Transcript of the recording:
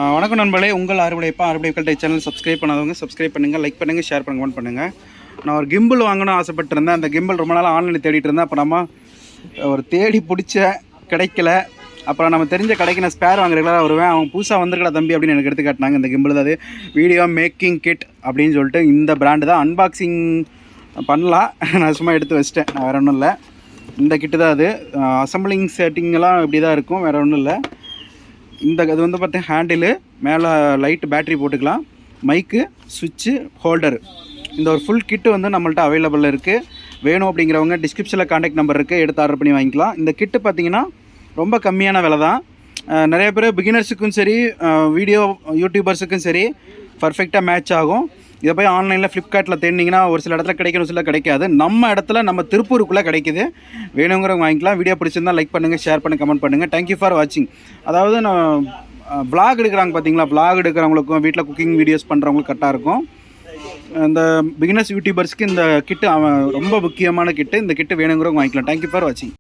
வணக்கம் நண்பர்களே, உங்கள் ஆறுபடைப்பா ஆறுபடைக்கல் டை சேனல் சப்ஸ்கிரைப் பண்ணாதவங்க சப்ஸ்கிரைப் பண்ணுங்கள், லைக் பண்ணுங்கள், ஷேர் பண்ணுங்கள், கமெண்ட் பண்ணுங்கள். நான் ஒரு கிம்பிள் வாங்கணும்னு ஆசைப்பட்டிருந்தேன். அந்த கிம்பிள் ரொம்ப நாளாக ஆன்லைனில் தேடிட்டு இருந்தேன். அப்புறமா ஒரு தேடி பிடிச்ச கிடைக்கல. அப்புறம் நம்ம தெரிஞ்ச கடைக்கு நான் ஸ்பேர் வாங்க ரெகுலராக வருவேன். அவங்க புதுசாக வந்திருக்கா தம்பி அப்படின்னு எனக்கு எடுத்து காட்டினாங்க. இந்த கிம்பிள் தான் அது, வீடியோ மேக்கிங் கிட் அப்படின்னு சொல்லிட்டு இந்த பிராண்டு தான். அன்பாக்சிங் பண்ணலாம், நான் சும்மா எடுத்து வச்சிட்டேன், நான் வேறு ஒன்றும் இல்லை. இந்த கிட்டு தான் அது. அசம்பிளிங் செட்டிங்கெல்லாம் இப்படி தான் இருக்கும், வேறு ஒன்றும் இல்லை. இந்த இது வந்து பார்த்தீங்கன்னா ஹேண்டிலு, மேலே லைட்டு பேட்ரி போட்டுக்கலாம், மைக்கு, சுவிட்சு, ஹோல்டரு. இந்த ஒரு ஃபுல் கிட்டு வந்து நம்மள்ட்ட அவைலபிள் இருக்குது. வேணும் அப்படிங்கிறவங்க டிஸ்கிரிப்ஷனில் கான்டாக்ட் நம்பர் இருக்குது, எடுத்து ஆர்டர் பண்ணி வாங்கிக்கலாம். இந்த கிட்டு பார்த்திங்கன்னா ரொம்ப கம்மியான விலை தான். நிறைய பேர் பிகினர்ஸுக்கும் சரி, வீடியோ யூடியூபர்ஸுக்கும் சரி பர்ஃபெக்டாக மேட்ச் ஆகும். இதை போய் ஆன்லைனில் ஃப்ளிப்கார்ட்டில் தேடினீங்கன்னா ஒரு சில இடத்துல கிடைக்கணும், சில கிடைக்காது. நம்ம இடத்துல நம்ம திருப்பூருக்குள்ளே கிடைக்குது. வேணுங்கிறவங்க வாங்கிக்கலாம். வீடியோ பிடிச்சிருந்தால் லைக் பண்ணுங்கள், ஷேர் பண்ணுங்கள், கமெண்ட் பண்ணுங்கள். தேங்க்யூ ஃபார் வாட்சிங். அதாவது நான் விளாக் எடுக்கிறாங்க பார்த்தீங்களா, விளாக் எடுக்கிறவங்களுக்கும் வீட்டில் குக்கிங் வீடியோஸ் பண்ணுறவங்களுக்கு கரெக்டாக இருக்கும். இந்த பிகினர்ஸ் யூடியூபர்ஸ்க்கு இந்த கிட்டு ரொம்ப முக்கியமான கிட்டு. இந்த கிட்டு வேணுங்கிறவங்க வாங்கிக்கலாம். தேங்க்யூ ஃபார் வாட்சிங்.